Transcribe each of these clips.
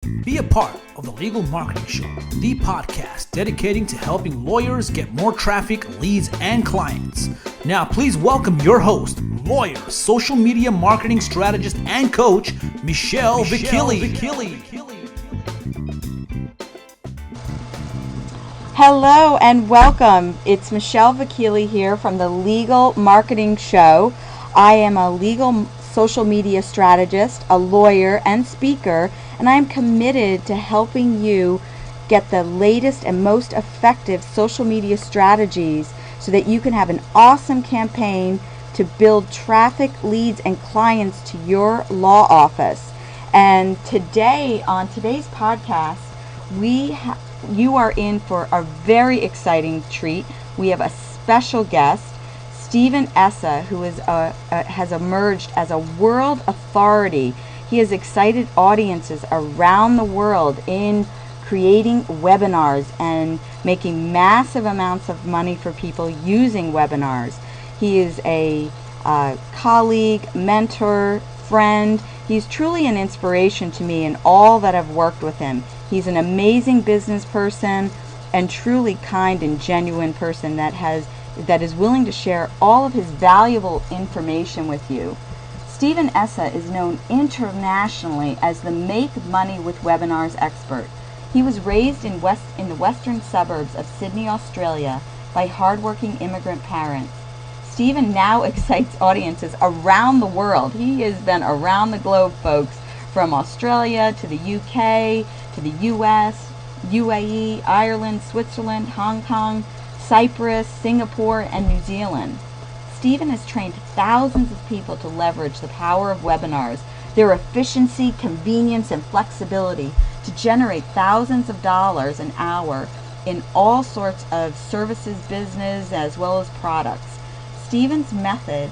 Be a part of the Legal Marketing Show, the podcast dedicating to helping lawyers get more traffic, leads, and clients. Now, please welcome your host, lawyer, social media marketing strategist, and coach, Michelle Vakili. Hello and welcome. It's Michelle Vakili here from the Legal Marketing Show. I am a legal social media strategist, a lawyer, and speaker, and I am committed to helping you get the latest and most effective social media strategies so that you can have an awesome campaign to build traffic, leads, and clients to your law office. And today, on today's podcast, you are in for a very exciting treat. We have a special guest, STEVEN ESSA, who has emerged as a world authority. He has excited audiences around the world in creating webinars and making massive amounts of money for people using webinars. He is a colleague, mentor, friend. He's truly an inspiration to me in all that I've worked with him. He's an amazing business person and truly kind and genuine person that is willing to share all of his valuable information with you. STEVEN ESSA is known internationally as the Make Money with Webinars expert. He was raised in the western suburbs of Sydney, Australia by hardworking immigrant parents. STEVEN now excites audiences around the world. He has been around the globe, folks, from Australia to the UK, to the US, UAE, Ireland, Switzerland, Hong Kong, Cyprus, Singapore, and New Zealand. STEVEN has trained thousands of people to leverage the power of webinars, their efficiency, convenience, and flexibility to generate thousands of dollars an hour in all sorts of services, business, as well as products. STEVEN's method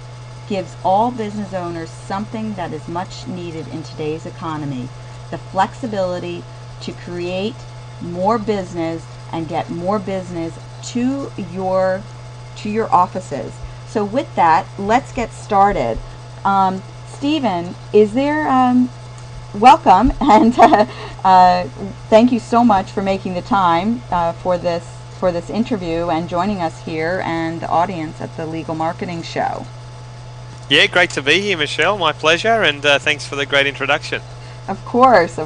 gives all business owners something that is much needed in today's economy: the flexibility to create more business and get more business to your offices. So with that, let's get started. STEVEN, welcome, and thank you so much for making the time for this interview and joining us here and the audience at the Legal Marketing Show. Yeah, great to be here, Michelle. My pleasure, and thanks for the great introduction. Of course.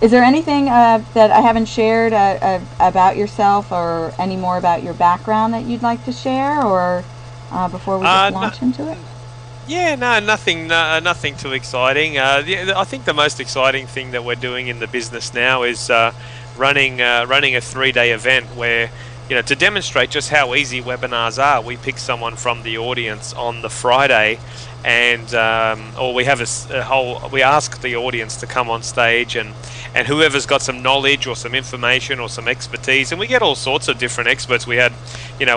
Is there anything that I haven't shared about yourself, or any more about your background that you'd like to share, or before we just launch into it? Yeah, no, nothing too exciting. I think the most exciting thing that we're doing in the business now is running a 3-day event where, to demonstrate just how easy webinars are. We pick someone from the audience on the Friday, and we have we ask the audience to come on stage, and whoever's got some knowledge or some information or some expertise, and we get all sorts of different experts. We had,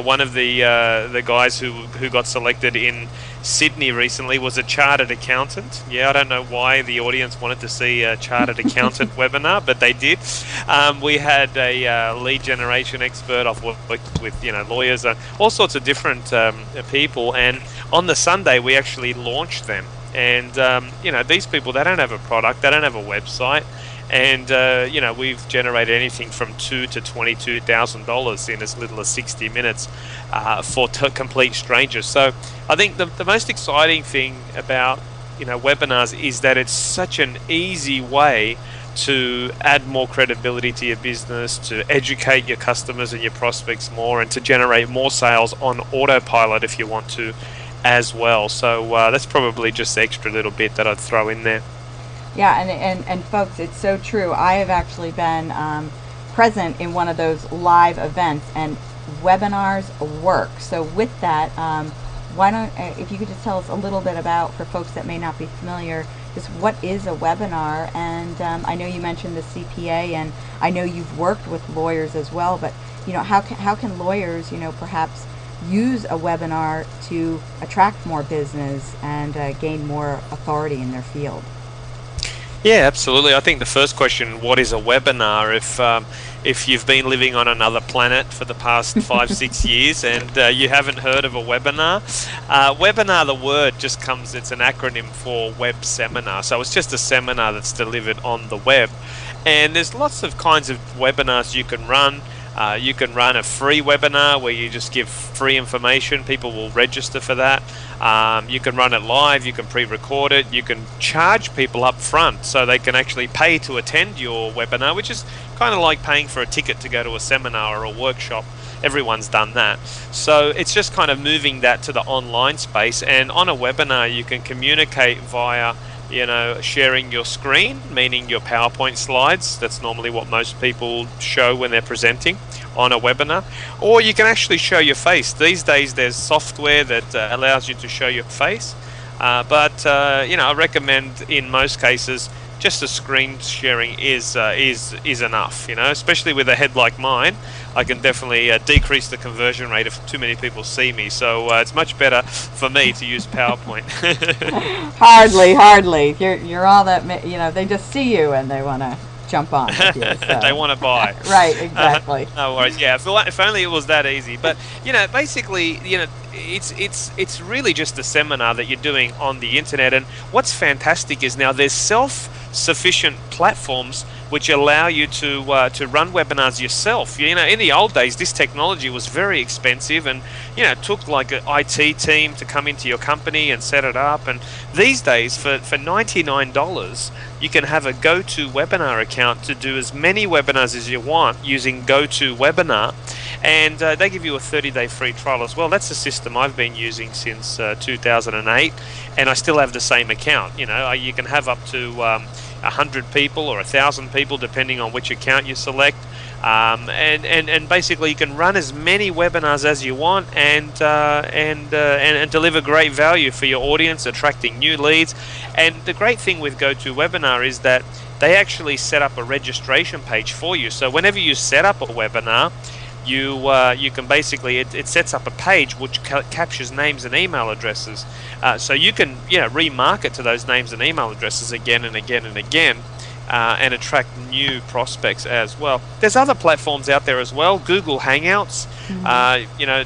one of the guys who got selected in Sydney recently was a chartered accountant. Yeah, I don't know why the audience wanted to see a chartered accountant webinar, but they did. We had a lead generation expert. I've worked with lawyers, all sorts of different people, and on the Sunday we actually launched them. And these people, they don't have a product, they don't have a website. And we've generated anything from $2,000 to $22,000 in as little as 60 minutes for complete strangers. So I think the most exciting thing about webinars is that it's such an easy way to add more credibility to your business, to educate your customers and your prospects more, and to generate more sales on autopilot if you want to as well. So that's probably just the extra little bit that I'd throw in there. Yeah, and folks, it's so true. I have actually been present in one of those live events, and webinars work. So with that, why don't, if you could just tell us a little bit about, for folks that may not be familiar, just what is a webinar? And I know you mentioned the CPA, and I know you've worked with lawyers as well, but how can lawyers perhaps use a webinar to attract more business and gain more authority in their field? Yeah, absolutely. I think the first question, what is a webinar? If you've been living on another planet for the past 5, 6 years and you haven't heard of a webinar, webinar, the word just comes, it's an acronym for web seminar. So it's just a seminar that's delivered on the web. And there's lots of kinds of webinars you can run. You can run a free webinar where you just give free information. People will register for that. You can run it live. You can pre-record it. You can charge people up front so they can actually pay to attend your webinar, which is kind of like paying for a ticket to go to a seminar or a workshop. Everyone's done that. So it's just kind of moving that to the online space. And on a webinar, you can communicate via sharing your screen, meaning your PowerPoint slides. That's normally what most people show when they're presenting on a webinar. Or you can actually show your face. These days there's software that allows you to show your face. But I recommend in most cases just a screen sharing is enough, especially with a head like mine. I can definitely decrease the conversion rate if too many people see me. So it's much better for me to use PowerPoint. Hardly. You're all that, they just see you and they want to jump on with you. So. They want to buy. Right, exactly. No worries. Yeah, if only it was that easy. But, basically, it's really just a seminar that you're doing on the internet. And what's fantastic is now there's self-sufficient platforms which allow you to run webinars yourself. In the old days, this technology was very expensive, and it took like an IT team to come into your company and set it up. And these days, for $99, you can have a GoToWebinar account to do as many webinars as you want using GoToWebinar, and they give you a 30-day free trial as well. That's a system I've been using since 2008, and I still have the same account. You can have up to 100 people or 1,000 people depending on which account you select, and basically you can run as many webinars as you want and deliver great value for your audience, attracting new leads. And the great thing with GoToWebinar is that they actually set up a registration page for you. So whenever you set up a webinar, you can basically, it sets up a page which captures names and email addresses, so you can remarket to those names and email addresses again and again and again, and attract new prospects as well. There's other platforms out there as well. Google Hangouts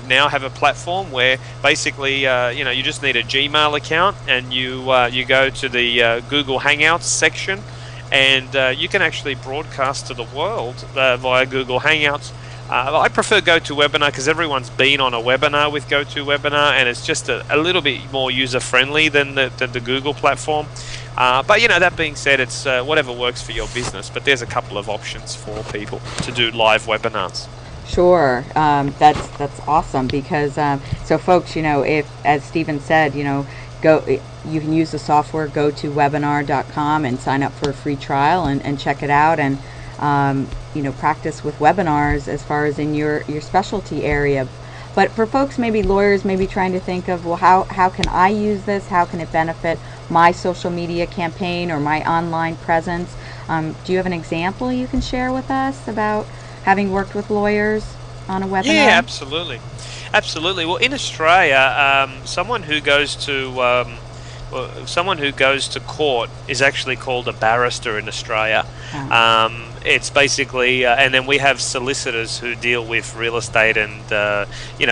now have a platform where basically you just need a Gmail account, and you go to the Google Hangouts section, and you can actually broadcast to the world via Google Hangouts. I prefer GoToWebinar because everyone's been on a webinar with GoToWebinar, and it's just a little bit more user-friendly than the Google platform. But that being said, it's whatever works for your business. But there's a couple of options for people to do live webinars. Sure, that's awesome because so folks, if, as Steven said, you can use the software GoToWebinar.com and sign up for a free trial and check it out, and practice with webinars as far as in your specialty area. But for folks, maybe lawyers, maybe trying to think of, well, how can I use this? How can it benefit my social media campaign or my online presence? Do you have an example you can share with us about having worked with lawyers on a webinar? Yeah, absolutely. Well, in Australia, someone who goes to court is actually called a barrister in Australia. It's basically, and then we have solicitors who deal with real estate and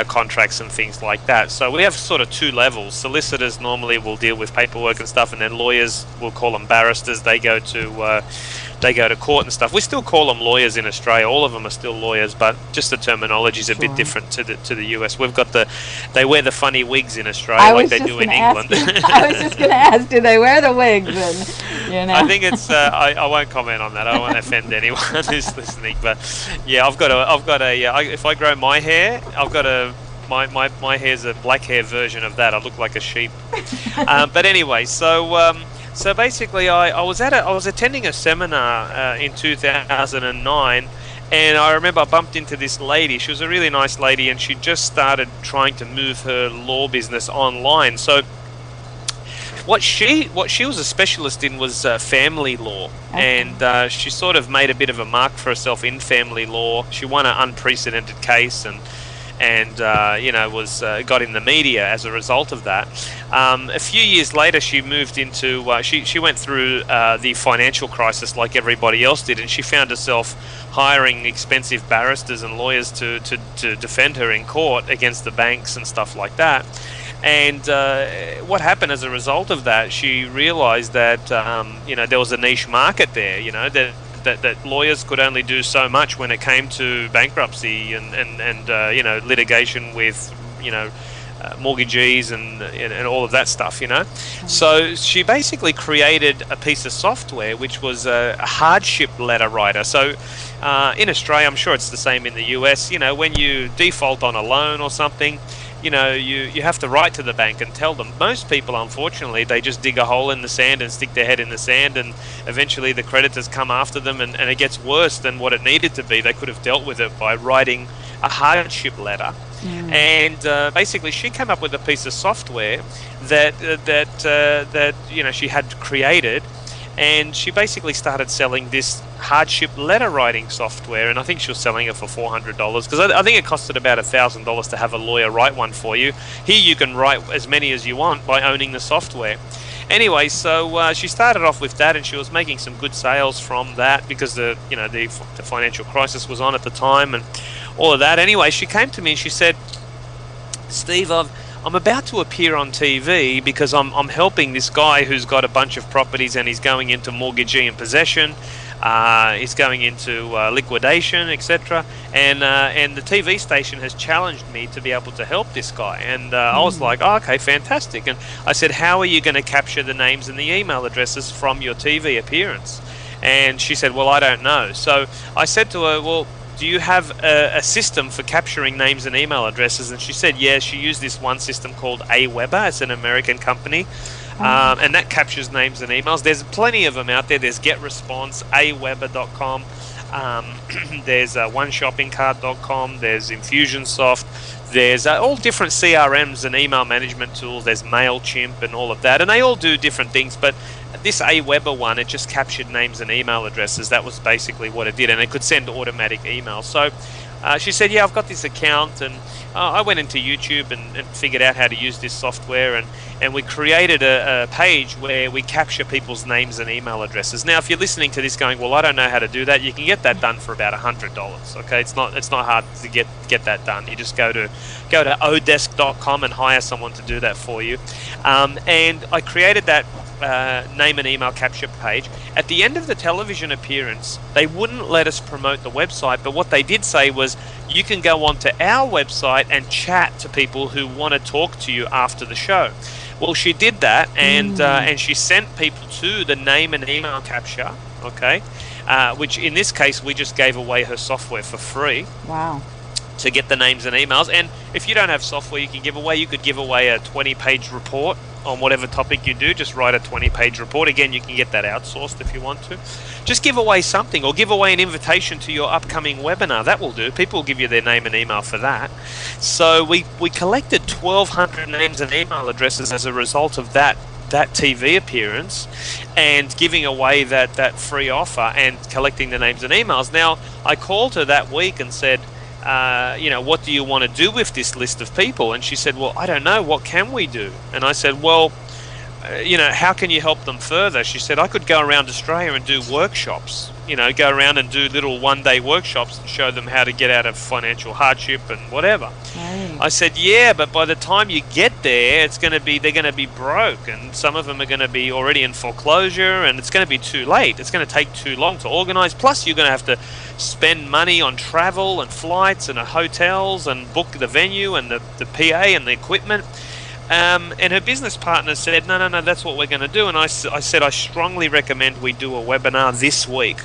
contracts and things like that. So we have sort of two levels. Solicitors normally will deal with paperwork and stuff, and then lawyers, we'll call them barristers. They go to court and stuff. We still call them lawyers in Australia. All of them are still lawyers, but just the terminology is a bit different to the US. We've got they wear the funny wigs in Australia like they do in England. I was just going to ask, do they wear the wigs? And, I think it's. I won't comment on that. I don't want to offend anyone who's listening. But yeah, I've got a. If I grow my hair, I've got a. My hair's a black hair version of that. I look like a sheep. But anyway, so basically, I was attending a seminar in 2009, and I remember I bumped into this lady. She was a really nice lady, and she just started trying to move her law business online. So what she was a specialist in was family law, and she sort of made a bit of a mark for herself in family law. She won an unprecedented case, and was got in the media as a result of that. A few years later, she moved into she went through the financial crisis like everybody else did, and she found herself hiring expensive barristers and lawyers to defend her in court against the banks and stuff like that. And what happened as a result of that, she realized that there was a niche market there, that lawyers could only do so much when it came to bankruptcy and litigation with mortgagees and all of that stuff. So she basically created a piece of software which was a hardship letter writer. So in Australia, I'm sure it's the same in the US, when you default on a loan or something, you have to write to the bank and tell them. Most people, unfortunately, they just dig a hole in the sand and stick their head in the sand, and eventually the creditors come after them, and it gets worse than what it needed to be. They could have dealt with it by writing a hardship letter. And basically she came up with a piece of software that she had created, and she basically started selling this hardship letter writing software, and I think she was selling it for $400 because I think it costed about $1,000 to have a lawyer write one for you. Here you can write as many as you want by owning the software. Anyway, so she started off with that, and she was making some good sales from that because the financial crisis was on at the time and all of that. Anyway, she came to me and she said, "Steve, I'm about to appear on TV because I'm helping this guy who's got a bunch of properties, and he's going into mortgagee and possession. He's going into liquidation, etc. And the TV station has challenged me to be able to help this guy." And I was like, "Oh, okay, fantastic." And I said, "How are you going to capture the names and the email addresses from your TV appearance?" And she said, "Well, I don't know." So I said to her, "Well, do you have a system for capturing names and email addresses?" And she said, yeah, she used this one system called Aweber. It's an American company. And that captures names and emails. There's plenty of them out there. There's GetResponse, Aweber.com. There's OneShoppingCart.com. There's Infusionsoft. There's all different CRMs and email management tools. There's MailChimp and all of that. And they all do different things. But this Aweber one, it just captured names and email addresses. That was basically what it did. And it could send automatic emails. So she said, yeah, I've got this account. And I went into YouTube and figured out how to use this software. And we created a page where we capture people's names and email addresses. Now, if you're listening to this going, well, I don't know how to do that, you can get that done for about $100. Okay, it's not hard to get that done. You just go to odesk.com and hire someone to do that for you. And I created that name and email capture page. At the end of the television appearance, they wouldn't let us promote the website, but what they did say was you can go onto our website and chat to people who want to talk to you after the show. Well, she did that, and she sent people to the name and email capture, okay, which in this case we just gave away her software for free. Wow. To get the names and emails. And if you don't have software you can give away, you could give away a 20-page report on whatever topic you do. Just write a 20-page report. Again, you can get that outsourced if you want to. Just give away something, or give away an invitation to your upcoming webinar. That will do. People will give you their name and email for that. So we collected 1,200 names and email addresses as a result of that TV appearance, and giving away that free offer and collecting the names and emails. Now, I called her that week and said, what do you want to do with this list of people? And she said, well, I don't know, what can we do? And I said, well, how can you help them further? She said, I could go around Australia and do workshops, go around and do little one-day workshops and show them how to get out of financial hardship and whatever. Right. I said, yeah, but by the time you get there, they're going to be broke, and some of them are going to be already in foreclosure, and it's going to be too late. It's going to take too long to organize. Plus, you're going to have to spend money on travel and flights and hotels and book the venue and the PA and the equipment. And her business partner said, no, that's what we're going to do. And I said, I strongly recommend we do a webinar this week.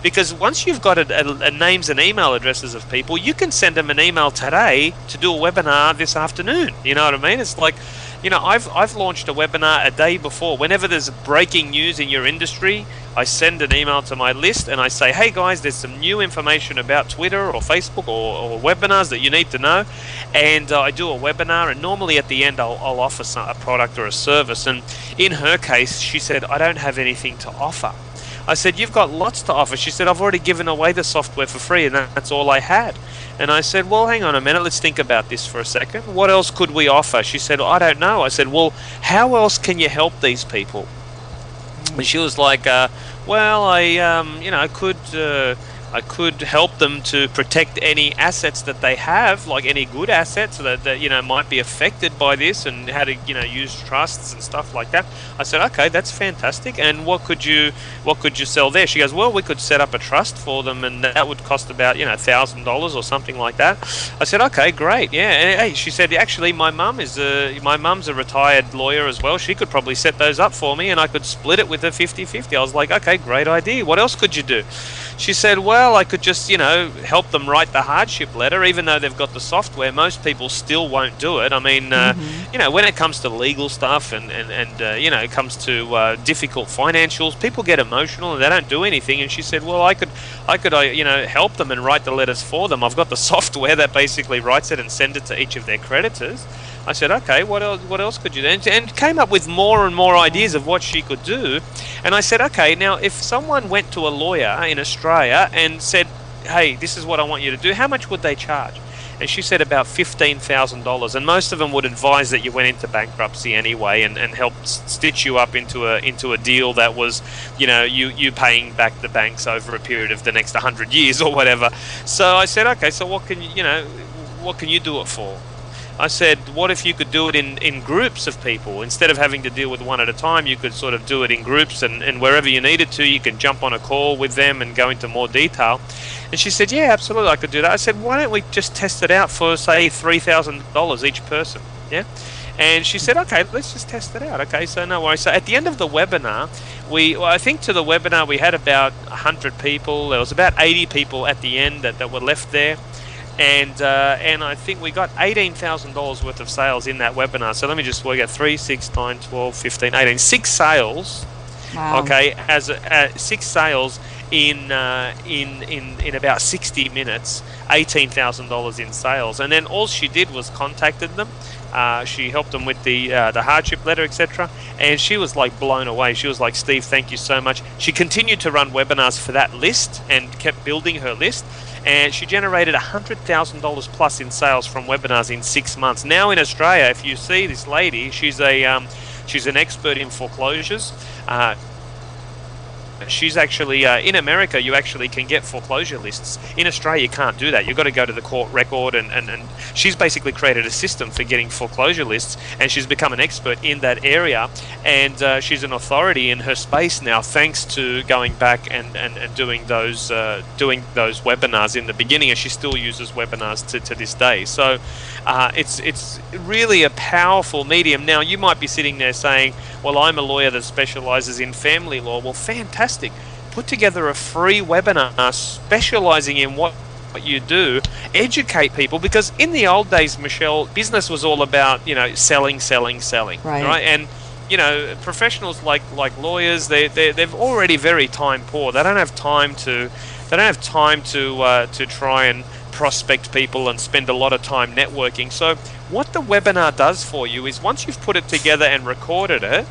Because once you've got a names and email addresses of people, you can send them an email today to do a webinar this afternoon. You know what I mean? It's like, I've launched a webinar a day before. Whenever there's breaking news in your industry, I send an email to my list and I say, hey guys, there's some new information about Twitter or Facebook or webinars that you need to know. And I do a webinar, and normally at the end I'll offer a product or a service. And in her case, she said, I don't have anything to offer. I said, you've got lots to offer. She said, I've already given away the software for free, and that's all I had. And I said, well, hang on a minute, let's think about this for a second. What else could we offer? She said, I don't know. I said, well, how else can you help these people? And she was like, well, I could help them to protect any assets that they have, like any good assets that might be affected by this, and how to use trusts and stuff like that. I said, okay, that's fantastic. And what could you sell there? She goes, well, we could set up a trust for them, and that would cost about $1,000 or something like that. I said, okay, great, yeah. And hey, she said, actually, my mum's a retired lawyer as well. She could probably set those up for me, and I could split it with her 50-50. I was like, okay, great idea. What else could you do? She said, well, I could just, help them write the hardship letter. Even though they've got the software, most people still won't do it. I mean, when it comes to legal stuff and it comes to difficult financials, people get emotional and they don't do anything. And she said, well, I could help them and write the letters for them. I've got the software that basically writes it and send it to each of their creditors. I said, okay, what else could you do? And came up with more and more ideas of what she could do. And I said, okay, now if someone went to a lawyer in Australia and said, hey, this is what I want you to do, how much would they charge? And she said about $15,000. And most of them would advise that you went into bankruptcy anyway and helped stitch you up into a deal that was, you paying back the banks over a period of the next 100 years or whatever. So I said, okay, so what can you do it for? I said, what if you could do it in groups of people? Instead of having to deal with one at a time, you could sort of do it in groups, and wherever you needed to, you could jump on a call with them and go into more detail. And she said, yeah, absolutely, I could do that. I said, why don't we just test it out for, say, $3,000 each person? Yeah. And she said, okay, let's just test it out. Okay, so no worries. So at the end of the webinar, I think to the webinar we had about 100 people. There was about 80 people at the end that were left there. And I think we got $18,000 worth of sales in that webinar. So let me just work out 3, 6, 9, 12, 15, 18. 6 sales. Wow. Okay, as 6 sales in about 60 minutes, $18,000 in sales. And then all she did was contacted them. She helped them with the hardship letter, etc. And she was like blown away. She was like, Steve, thank you so much. She continued to run webinars for that list and kept building her list. And she generated $100,000 plus in sales from webinars in 6 months. Now in Australia, if you see this lady, she's an expert in foreclosures. She's actually in America. You actually can get foreclosure lists. In Australia, you can't do that. You've got to go to the court record, and she's basically created a system for getting foreclosure lists, and she's become an expert in that area. And she's an authority in her space now, thanks to going back and doing those webinars in the beginning. And she still uses webinars to this day. So it's really a powerful medium. Now you might be sitting there saying, well, I'm a lawyer that specializes in family law. Well, fantastic. Put together a free webinar specializing in what you do. Educate people, because in the old days, Michelle, business was all about selling, right? And professionals like lawyers, they're already very time poor. They don't have time to try and prospect people and spend a lot of time networking. So what the webinar does for you is, once you've put it together and recorded it,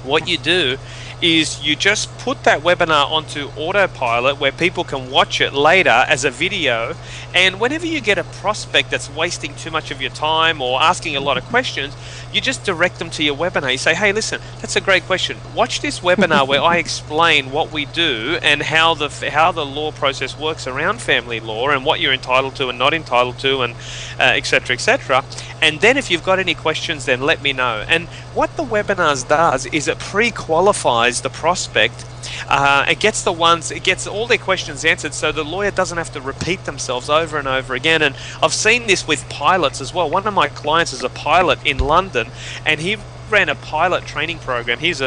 what you do is you just put that webinar onto autopilot where people can watch it later as a video. And whenever you get a prospect that's wasting too much of your time or asking a lot of questions, you just direct them to your webinar. You say, hey, listen, that's a great question. Watch this webinar where I explain what we do and how the law process works around family law and what you're entitled to and not entitled to, and et cetera, et cetera. And then if you've got any questions, then let me know. And what the webinars does is it pre-qualifies the prospect. It gets all their questions answered, so the lawyer doesn't have to repeat themselves over and over again. And I've seen this with pilots as well. One of my clients is a pilot in London, and he ran a pilot training program. He was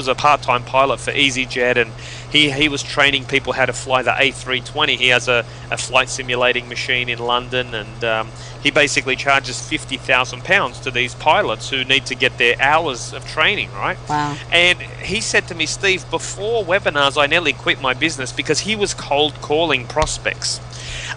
a part-time pilot for EasyJet, and he was training people how to fly the A320. He has a flight simulating machine in London, and he basically charges £50,000 to these pilots who need to get their hours of training, right? Wow. And he said to me, Steve, before webinars, I nearly quit my business because he was cold calling prospects.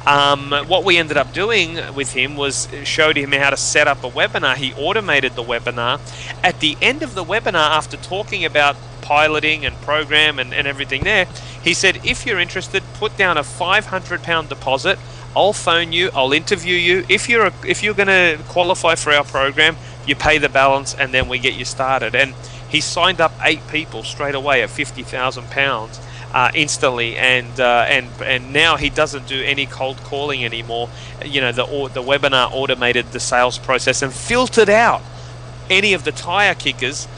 What we ended up doing with him was showed him how to set up a webinar. He automated the webinar. At the end of the webinar, after talking about piloting and program and everything there. He said, if you're interested, put down a £500 deposit. I'll phone you, I'll interview you. If you're going to qualify for our program, you pay the balance and then we get you started. And he signed up 8 people straight away at £50,000 instantly, and now he doesn't do any cold calling anymore. You know, the webinar automated the sales process and filtered out any of the tire kickers.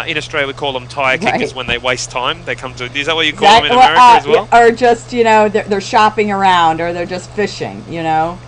In Australia, we call them tire kickers when they waste time. They come to. Is that what you call them in America as well? Or just, you know, they're shopping around, or they're just fishing. You know.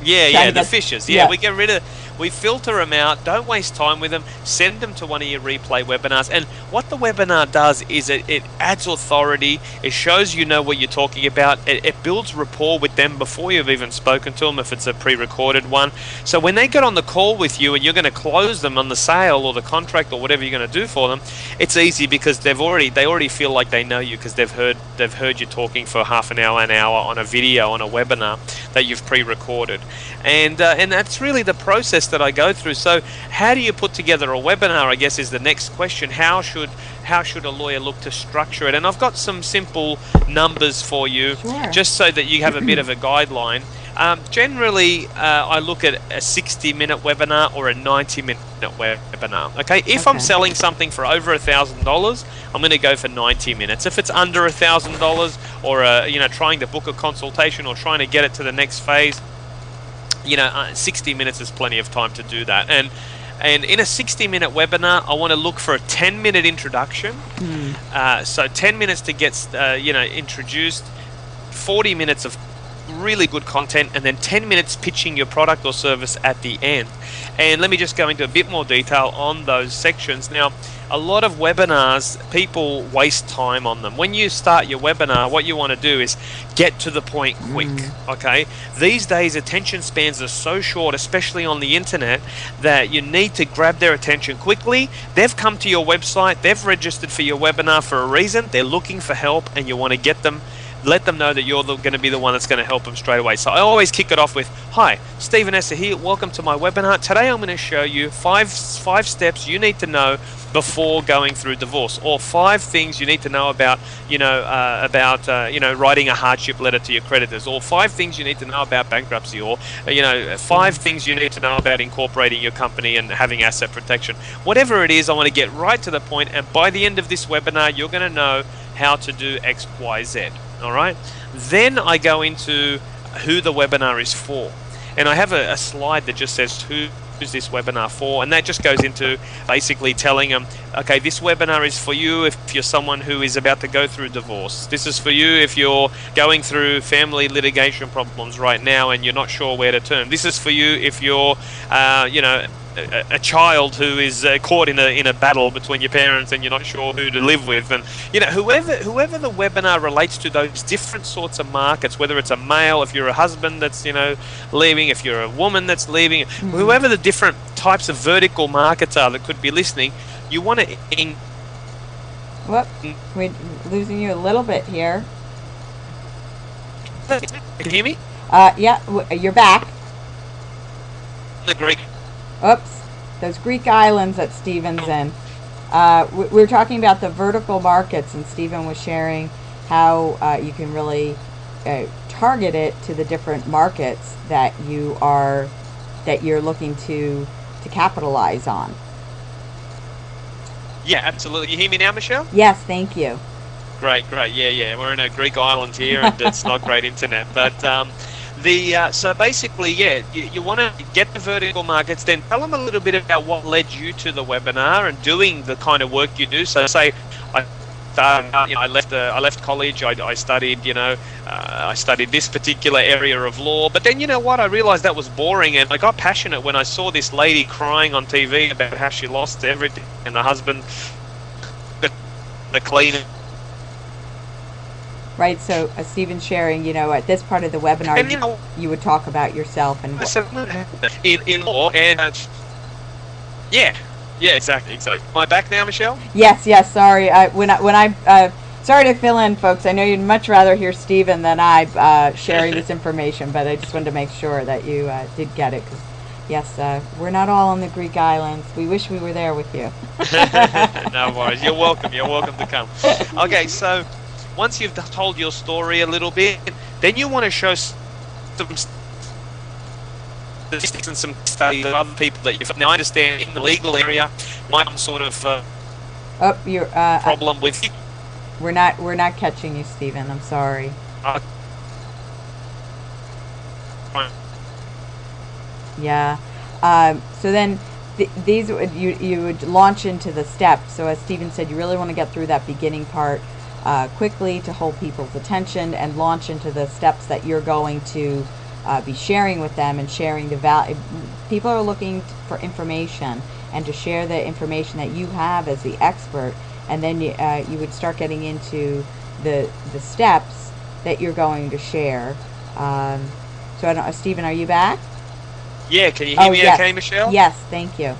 Yeah, the fishers. Yeah, we get rid of. We filter them out. Don't waste time with them. Send them to one of your replay webinars. And what the webinar does is it adds authority. It shows you know what you're talking about. It builds rapport with them before you've even spoken to them, if it's a pre-recorded one. So when they get on the call with you and you're going to close them on the sale or the contract or whatever you're going to do for them, it's easy because they already feel like they know you, because they've heard you talking for half an hour on a video on a webinar that you've pre-recorded. And that's really the process that I go through. So how do you put together a webinar, I guess, is the next question. How should a lawyer look to structure it? And I've got some simple numbers for you, just so that you have a bit of a guideline. Generally, I look at a 60-minute webinar or a 90-minute webinar. Okay, if I'm selling something for over $1,000, I'm going to go for 90 minutes. If it's under $1,000, or trying to book a consultation or trying to get it to the next phase, 60 minutes is plenty of time to do that. And in a 60-minute webinar, I want to look for a 10-minute introduction. So 10 minutes to get introduced, 40 minutes of really good content, and then 10 minutes pitching your product or service at the end. And let me just go into a bit more detail on those sections. Now, a lot of webinars, people waste time on them. When you start your webinar, what you want to do is get to the point quick, okay? These days, attention spans are so short, especially on the internet, that you need to grab their attention quickly. They've come to your website, they've registered for your webinar for a reason, they're looking for help, and you want to let them know that you're going to be the one that's going to help them straight away. So I always kick it off with, hi, Steven Esser here, welcome to my webinar. Today I'm going to show you five steps you need to know before going through divorce, or 5 things you need to know about writing a hardship letter to your creditors, or 5 things you need to know about bankruptcy, or 5 things you need to know about incorporating your company and having asset protection. Whatever it is, I want to get right to the point, and by the end of this webinar, you're going to know how to do X, Y, Z. All right. Then I go into who the webinar is for, and I have a slide that just says who's this webinar for, and that just goes into basically telling them, okay, this webinar is for you if you're someone who is about to go through divorce. This is for you if you're going through family litigation problems right now and you're not sure where to turn. This is for you if you're a child who is caught in a battle between your parents and you're not sure who to live with. And whoever the webinar relates to, those different sorts of markets, whether it's a male, if you're a husband that's leaving, if you're a woman that's leaving, whoever the different types of vertical markets are that could be listening, you want to we're losing you a little bit here. Can you hear me? You're back. The Greek. Oops, those Greek islands that Steven's in. We were talking about the vertical markets, and Steven was sharing how you can really target it to the different markets that you're looking to capitalize on. Yeah, absolutely. You hear me now, Michelle? Yes, thank you. Great. Yeah. We're in a Greek island here, and it's not great internet, but. So basically, you want to get the vertical markets, then tell them a little bit about what led you to the webinar and doing the kind of work you do. So say I left college, I studied, I studied this particular area of law, but then I realized that was boring, and I got passionate when I saw this lady crying on TV about how she lost everything and the husband, the cleaner. Right, so Steven's sharing, at this part of the webinar, you would talk about yourself and in law, and yeah, exactly. Am I back now, Michelle? Yes. Sorry, sorry to fill in, folks. I know you'd much rather hear Steven than I sharing this information, but I just wanted to make sure that you did get it, because Yes, we're not all on the Greek islands. We wish we were there with you. No worries. You're welcome. You're welcome to come. Okay, so once you've told your story a little bit, then you want to show some statistics and some studies of other people that you've. Now, I understand in the legal area might have some sort of you're problem with you. We're not catching you, Stephen. I'm sorry. Yeah. So then these you would launch into the steps. So as Stephen said, you really want to get through that beginning part quickly to hold people's attention and launch into the steps that you're going to be sharing with them and sharing the value. People are looking for information, and to share the information that you have as the expert, and then you would start getting into the steps that you're going to share. So I don't. Stephen, are you back? Yeah, can you hear me yes. okay, Michelle? Yes, thank you.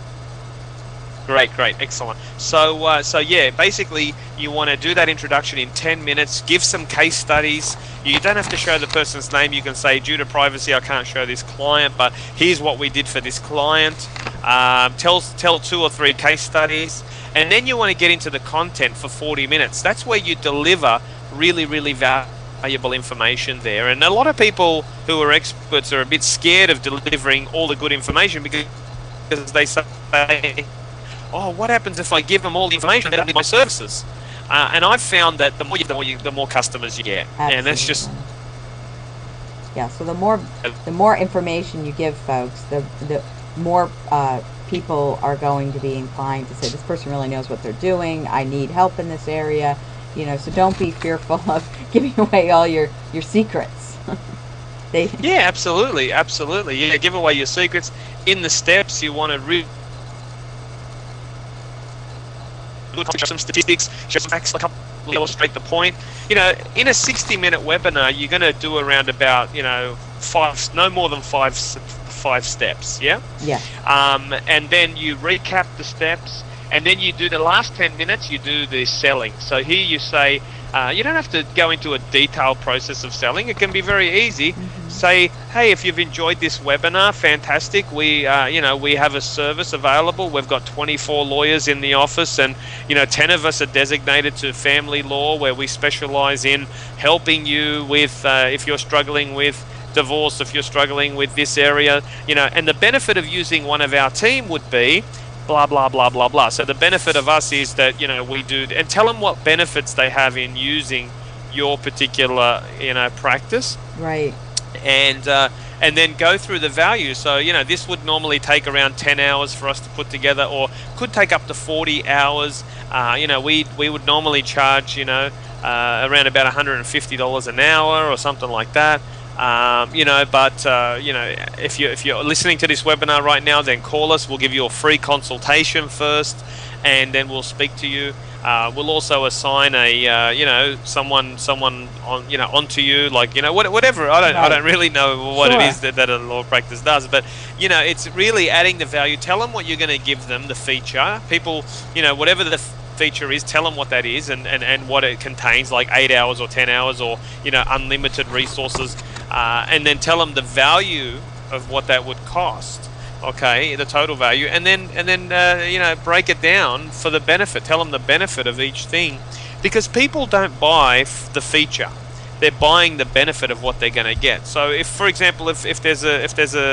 Great, excellent. So yeah, basically you want to do that introduction in 10 minutes, give some case studies. You don't have to show the person's name. You can say, due to privacy, I can't show this client, but here's what we did for this client. Tell 2 or 3 case studies, and then you want to get into the content for 40 minutes. That's where you deliver really, really valuable information there. And a lot of people who are experts are a bit scared of delivering all the good information because they say, oh, what happens if I give them all the information they don't need my services? And I've found that the more customers you get. Absolutely. And that's just so the more information you give folks, the more people are going to be inclined to say, this person really knows what they're doing. I need help in this area. So don't be fearful of giving away all your secrets. Yeah, absolutely. Yeah, give away your secrets. In the steps, you want to show some statistics, show some facts, illustrate the point. In a 60-minute webinar, you're going to do around about, no more than five steps, yeah? Yeah. And then you recap the steps, and then you do the last 10 minutes, you do the selling. So here you say, you don't have to go into a detailed process of selling. It can be very easy. Mm-hmm. Say, hey, if you've enjoyed this webinar, fantastic. We have a service available. We've got 24 lawyers in the office, and 10 of us are designated to family law, where we specialize in helping you with if you're struggling with divorce, if you're struggling with this area, and the benefit of using one of our team would be blah, blah, blah, blah, blah. So the benefit of us is that, we do, and tell them what benefits they have in using your particular, practice. Right. And then go through the value. So, this would normally take around 10 hours for us to put together, or could take up to 40 hours. We would normally charge, around about $150 an hour or something like that. If you're listening to this webinar right now, then call us. We'll give you a free consultation first, and then we'll speak to you. We'll also assign someone on onto you, whatever. I don't really know what it is that a law practice does, but it's really adding the value. Tell them what you're going to give them, the feature. People, whatever the feature is, tell them what that is and what it contains, like 8 hours or 10 hours or unlimited resources, and then tell them the value of what that would cost. Okay, the total value, and then break it down for the benefit. Tell them the benefit of each thing, because people don't buy the feature; they're buying the benefit of what they're going to get. So, if, for example, if there's a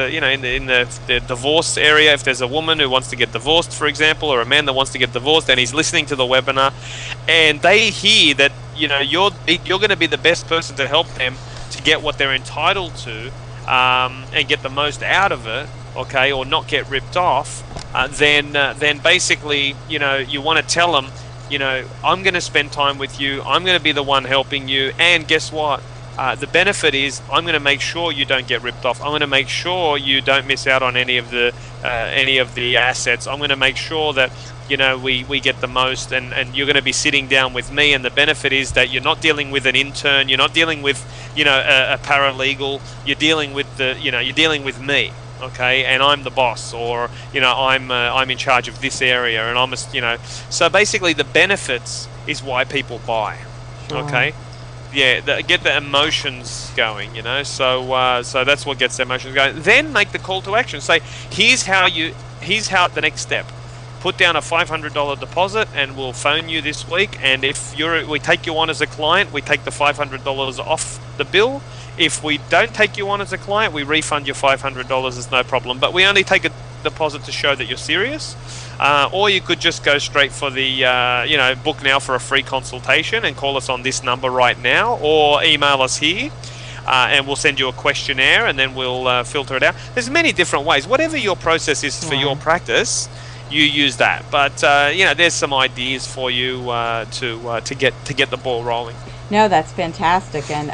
in the divorce area, if there's a woman who wants to get divorced, for example, or a man that wants to get divorced, and he's listening to the webinar, and they hear that you're going to be the best person to help them to get what they're entitled to, and get the most out of it. Okay, or not get ripped off, then basically, you want to tell them, I'm going to spend time with you. I'm going to be the one helping you. And guess what? The benefit is I'm going to make sure you don't get ripped off. I'm going to make sure you don't miss out on any of the assets. I'm going to make sure that we get the most, and you're going to be sitting down with me. And the benefit is that you're not dealing with an intern. You're not dealing with a paralegal. You're dealing with you're dealing with me. Okay, and I'm the boss, or I'm in charge of this area, and I'm so basically the benefits is why people buy. Sure. Okay, get the emotions going, you know. So that's what gets the emotions going. Then make the call to action. Say, here's how the next step. Put down a $500 deposit, and we'll phone you this week. And if we take you on as a client, we take the $500 off the bill. If we don't take you on as a client, we refund your $500. It's no problem. But we only take a deposit to show that you're serious. Or you could just go straight for the book now for a free consultation and call us on this number right now, or email us here. And we'll send you a questionnaire, and then we'll filter it out. There's many different ways. Whatever your process is for your practice, you use that. But there's some ideas for you to get the ball rolling. No, that's fantastic. And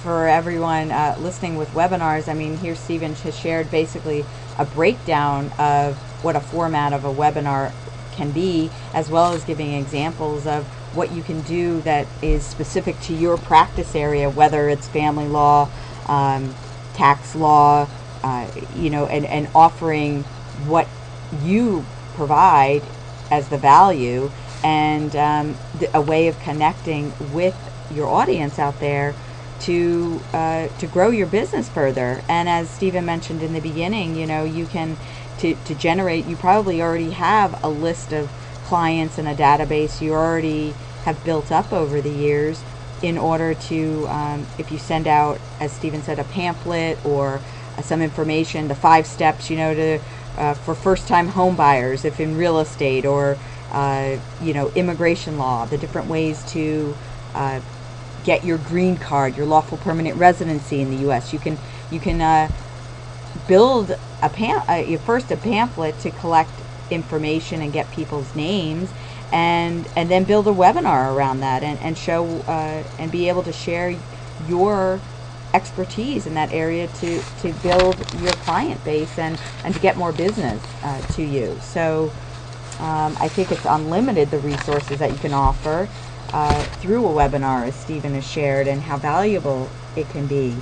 for everyone listening with webinars, I mean, here Steven has shared basically a breakdown of what a format of a webinar can be, as well as giving examples of what you can do that is specific to your practice area, whether it's family law, tax law, and offering what you provide as the value, and a way of connecting with your audience out there to grow your business further. And as Steven mentioned in the beginning, you can to generate, you probably already have a list of clients and a database you already have built up over the years, in order to if you send out, as Steven said, a pamphlet or some information, the 5 steps to for first-time home buyers if in real estate, or immigration law, the different ways to get your green card, your lawful permanent residency in the U.S. You can build a pamphlet to collect information and get people's names, and then build a webinar around that, and show and be able to share your expertise in that area to build your client base and to get more business to you. So I think it's unlimited, the resources that you can offer through a webinar, as Steven has shared, and how valuable it can be.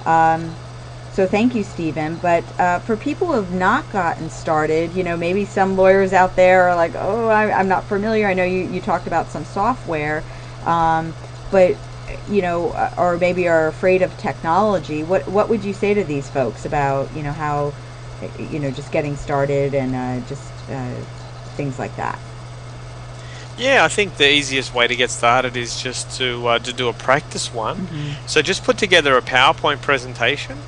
So thank you, Steven. But for people who have not gotten started, maybe some lawyers out there are like, oh, I'm not familiar. I know you talked about some software, but or maybe are afraid of technology. What would you say to these folks about how just getting started and things like that? Yeah, I think the easiest way to get started is just to do a practice one. Mm-hmm. So just put together a PowerPoint presentation,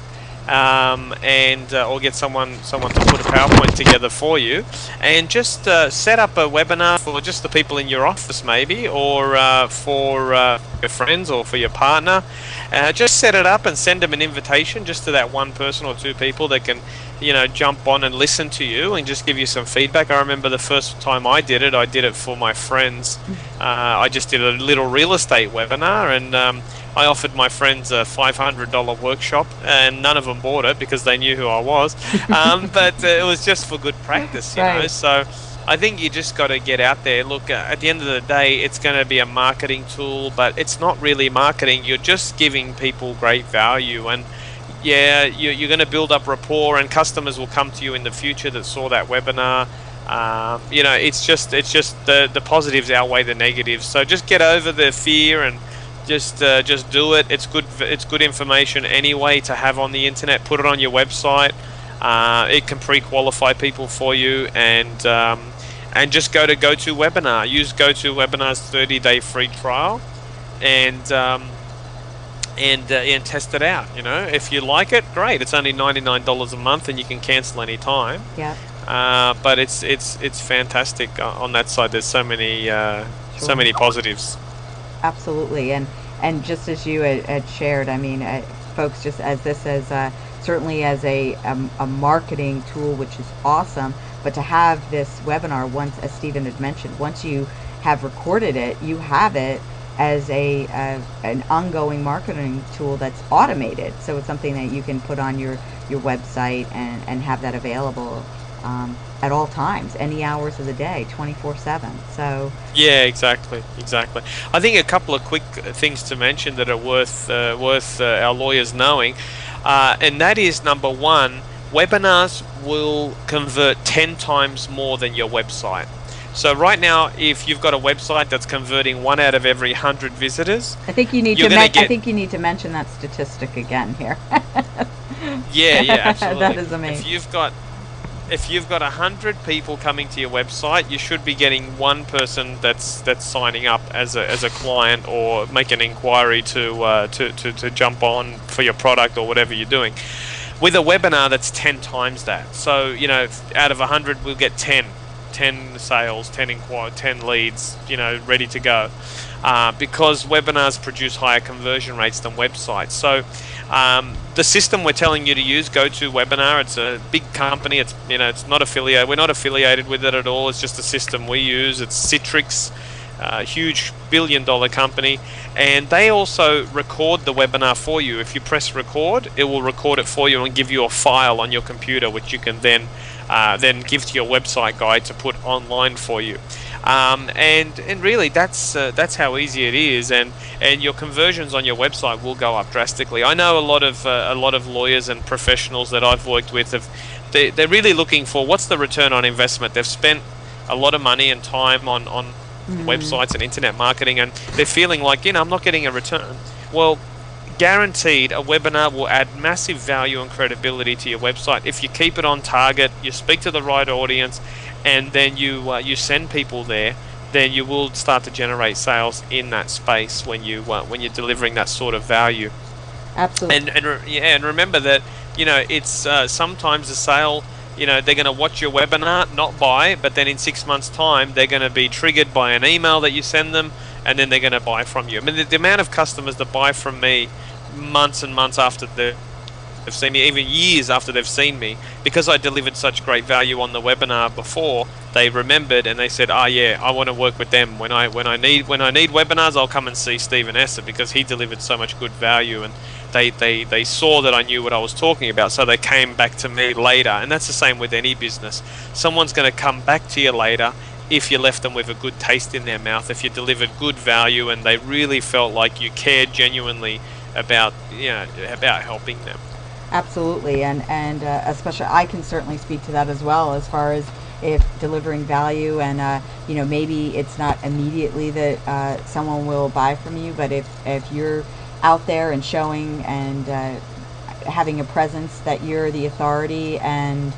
or get someone to put a PowerPoint together for you, and just set up a webinar for just the people in your office, maybe, or for your friends or for your partner. Just set it up and send them an invitation just to that one person or 2 people that can jump on and listen to you and just give you some feedback. I remember the first time I did it for my friends. I just did a little real estate webinar, and I offered my friends a $500 workshop, and none of them bought it because they knew who I was. But it was just for good practice, you know. So I think you just got to get out there. Look, at the end of the day, it's going to be a marketing tool, but it's not really marketing. You're just giving people great value, and you're going to build up rapport, and customers will come to you in the future that saw that webinar. It's just the positives outweigh the negatives. So just get over the fear and just do it. It's good information anyway to have on the internet. Put it on your website. It can pre-qualify people for you, and just go to GoToWebinar. Use GoToWebinar's 30-day free trial, and test it out. If you like it, great. It's only $99 a month, and you can cancel any time. Yeah. But it's fantastic on that side. There's so many positives. Absolutely, and just as you had shared, I mean, folks, just as this is certainly as a marketing tool, which is awesome, but to have this webinar, once, as Steven had mentioned, once you have recorded it, you have it as an ongoing marketing tool that's automated. So it's something that you can put on your website and have that available at all times, any hours of the day, 24/7. So yeah, exactly. I think a couple of quick things to mention that are worth our lawyers knowing, and that is, number one, webinars will convert 10 times more than your website. So right now, if you've got a website that's converting 1 out of every 100 visitors, I think you need you're to. gonna get, I think you need to mention that statistic again here. yeah, absolutely. That is amazing. If you've got 100 people coming to your website, you should be getting one person that's signing up as a client or make an inquiry to jump on for your product or whatever you're doing. With a webinar, that's 10 times that. So, out of 100, we'll get 10 sales, 10 leads, ready to go. Because webinars produce higher conversion rates than websites. So the system we're telling you to use, GoToWebinar, it's a big company. It's it's not affiliated. We're not affiliated with it at all. It's just a system we use. It's Citrix, huge billion-dollar company, and they also record the webinar for you. If you press record, it will record it for you and give you a file on your computer, which you can then give to your website guy to put online for you. And really that's how easy it is, and your conversions on your website will go up drastically. I know a lot of lawyers and professionals that I've worked with they're really looking for what's the return on investment. They've spent a lot of money and time on websites and internet marketing, and they're feeling like I'm not getting a return. Well, guaranteed, a webinar will add massive value and credibility to your website if you keep it on target, you speak to the right audience, and then you send people there. Then you will start to generate sales in that space when you're delivering that sort of value. Absolutely. And remember that it's sometimes a sale. They're going to watch your webinar, not buy, but then in 6 months' time, they're going to be triggered by an email that you send them, and then they're going to buy from you. I mean, the amount of customers that buy from me months and months after they've seen me, even years after they've seen me, because I delivered such great value on the webinar before, they remembered and they said, yeah, I want to work with them. When I need webinars, I'll come and see STEVEN ESSA because he delivered so much good value, and they saw that I knew what I was talking about, so they came back to me later. And that's the same with any business. Someone's going to come back to you later if you left them with a good taste in their mouth, if you delivered good value and they really felt like you cared genuinely about helping them. Absolutely, and especially I can certainly speak to that as well, as far as if delivering value, and maybe it's not immediately that someone will buy from you, but if you're out there and showing and having a presence that you're the authority, and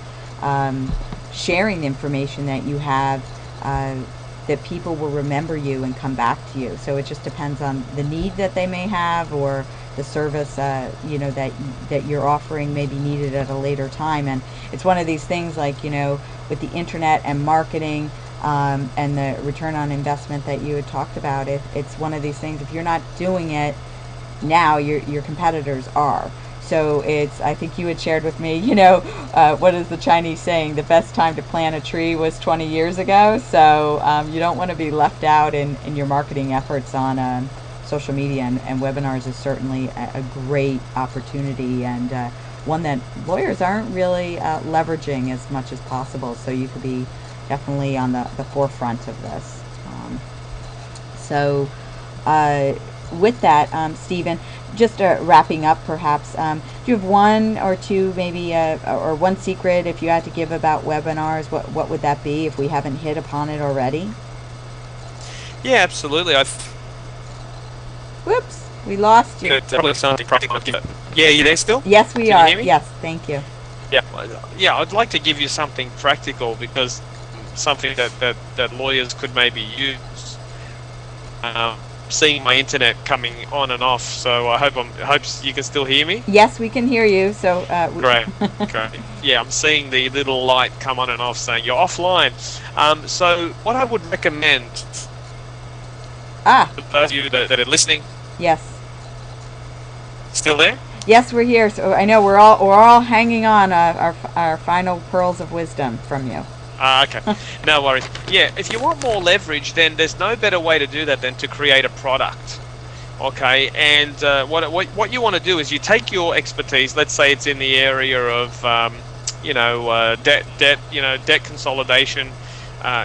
sharing the information that you have, that people will remember you and come back to you. So it just depends on the need that they may have, or the service that you're offering may be needed at a later time. And it's one of these things, like with the internet and marketing, and the return on investment that you had talked about, it's one of these things, if you're not doing it now, your competitors are. So I think you had shared with me, what is the Chinese saying? The best time to plant a tree was 20 years ago. So you don't want to be left out in your marketing efforts on social media, and webinars is certainly a great opportunity, and one that lawyers aren't really leveraging as much as possible. So you could be definitely on the forefront of this. With that, Stephen, just wrapping up perhaps, do you have one or two maybe, or one secret if you had to give about webinars? What would that be if we haven't hit upon it already? Yeah, absolutely. Whoops, we lost you. Probably something practical. Yeah, you there still? Yes, we Can are. You hear me? Yes, thank you. Yeah, I'd like to give you something practical, because something that lawyers could maybe use. Seeing my internet coming on and off, so I hope you can still hear me. Yes, we can hear you. So great. Yeah, I'm seeing the little light come on and off saying you're offline. So what I would recommend, for those of you that are listening. Yes. Still there? Yes, we're here. So I know we're all hanging on our final pearls of wisdom from you. Okay, no worries. Yeah, if you want more leverage, then there's no better way to do that than to create a product. Okay, and what you want to do is you take your expertise. Let's say it's in the area of debt consolidation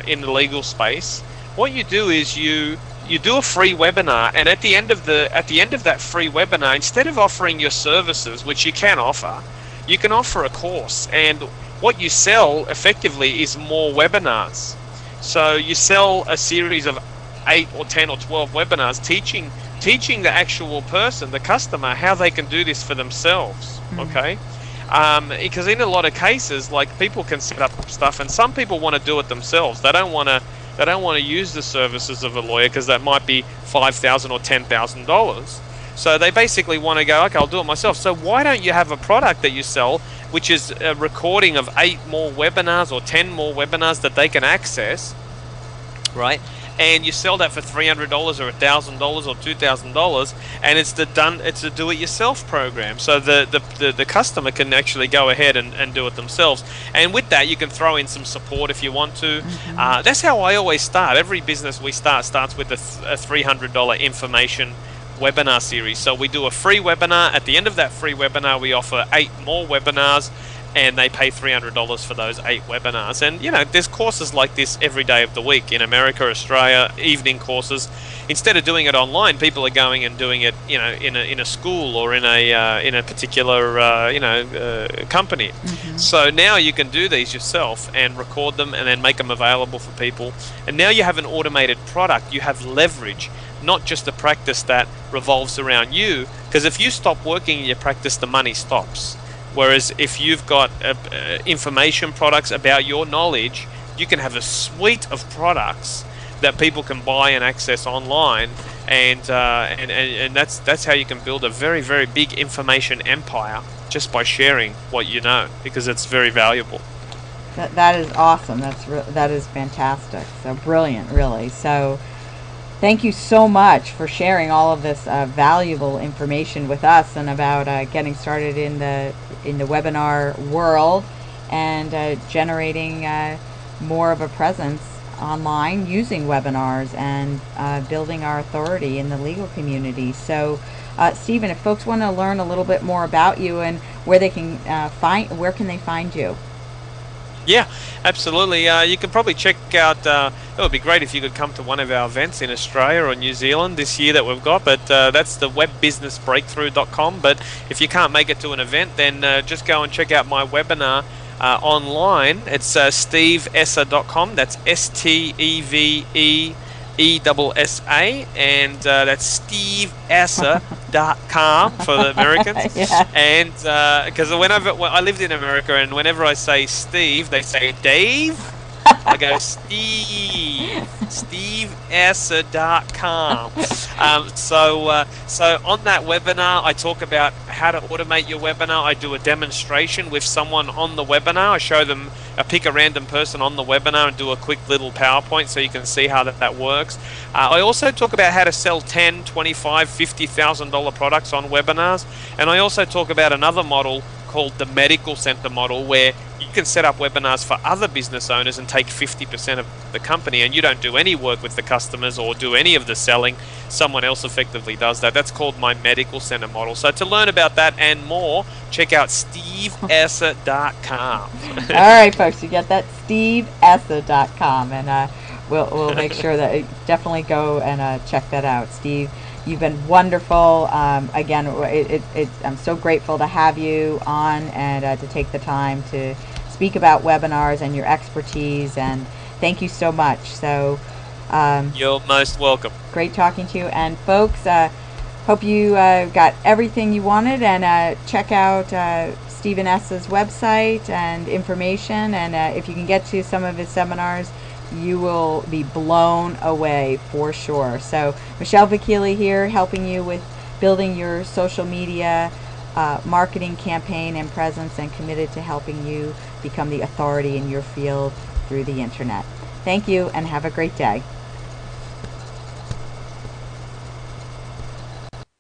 in the legal space. What you do is you do a free webinar, and at the end of that free webinar, instead of offering your services, which you can offer a course, and what you sell effectively is more webinars. So you sell a series of 8 or 10 or 12 webinars teaching the actual person, the customer, how they can do this for themselves. Okay. Because in a lot of cases, like, people can set up stuff, and some people want to do it themselves. They don't want to use the services of a lawyer because that might be $5,000 or $10,000. So they basically want to go, okay, I'll do it myself. So why don't you have a product that you sell, which is a recording of 8 more webinars or 10 more webinars that they can access, right? And you sell that for $300 or $1,000 or $2,000, and it's a do-it-yourself program. So the customer can actually go ahead and do it themselves. And with that, you can throw in some support if you want to. That's how I always start. Every business we starts with a $300 information webinar series. So we do a free webinar. At the end of that free webinar, we offer 8 more webinars, and they pay $300 for those 8 webinars. And there's courses like this every day of the week in America, Australia, evening courses. Instead of doing it online, people are going and doing it, in a school or in a particular company. So now you can do these yourself and record them and then make them available for people. And now you have an automated product. You have leverage, not just a practice that revolves around you. Because if you stop working in your practice, the money stops. Whereas if you've got information products about your knowledge, you can have a suite of products that people can buy and access online, and that's how you can build a very, very big information empire just by sharing what you know, because it's very valuable. That is awesome. That is fantastic. So brilliant, really. So thank you so much for sharing all of this valuable information with us, and about getting started in the webinar world, and generating more of a presence online using webinars, and building our authority in the legal community. So Steven, if folks want to learn a little bit more about you and where they can where can they find you? Yeah, absolutely. You can probably check out, it would be great if you could come to one of our events in Australia or New Zealand this year that we've got, but that's the webbusinessbreakthrough.com. But if you can't make it to an event, then just go and check out my webinar online. It's steveessa.com. That's STEVEESSA, and that's steveessa.com for the Americans. Yeah. And because whenever I lived in America, and whenever I say Steve, they say Dave. I go steveessa.com. So on that webinar, I talk about how to automate your webinar. I do a demonstration with someone on the webinar. I show them, I pick a random person on the webinar and do a quick little PowerPoint so you can see how that works. I also talk about how to sell $10,000, $25,000, $50,000 products on webinars. And I also talk about another model called the medical center model, where you can set up webinars for other business owners and take 50% of the company, and you don't do any work with the customers or do any of the selling. Someone else effectively does that. That's called my medical center model. So to learn about that and more, check out steveessa.com. All right, folks, you get that, steveessa.com, and we'll make sure that you definitely go and check that out. Steve, you've been wonderful. Again, I'm so grateful to have you on, and to take the time to speak about webinars and your expertise, and thank you so much. So you're most welcome. Great talking to you. And folks, hope you got everything you wanted, and check out Steven Essa's website and information, and if you can get to some of his seminars, you will be blown away for sure. So Michelle Vakili here, helping you with building your social media marketing campaign and presence, and committed to helping you become the authority in your field through the internet. Thank you, and have a great day.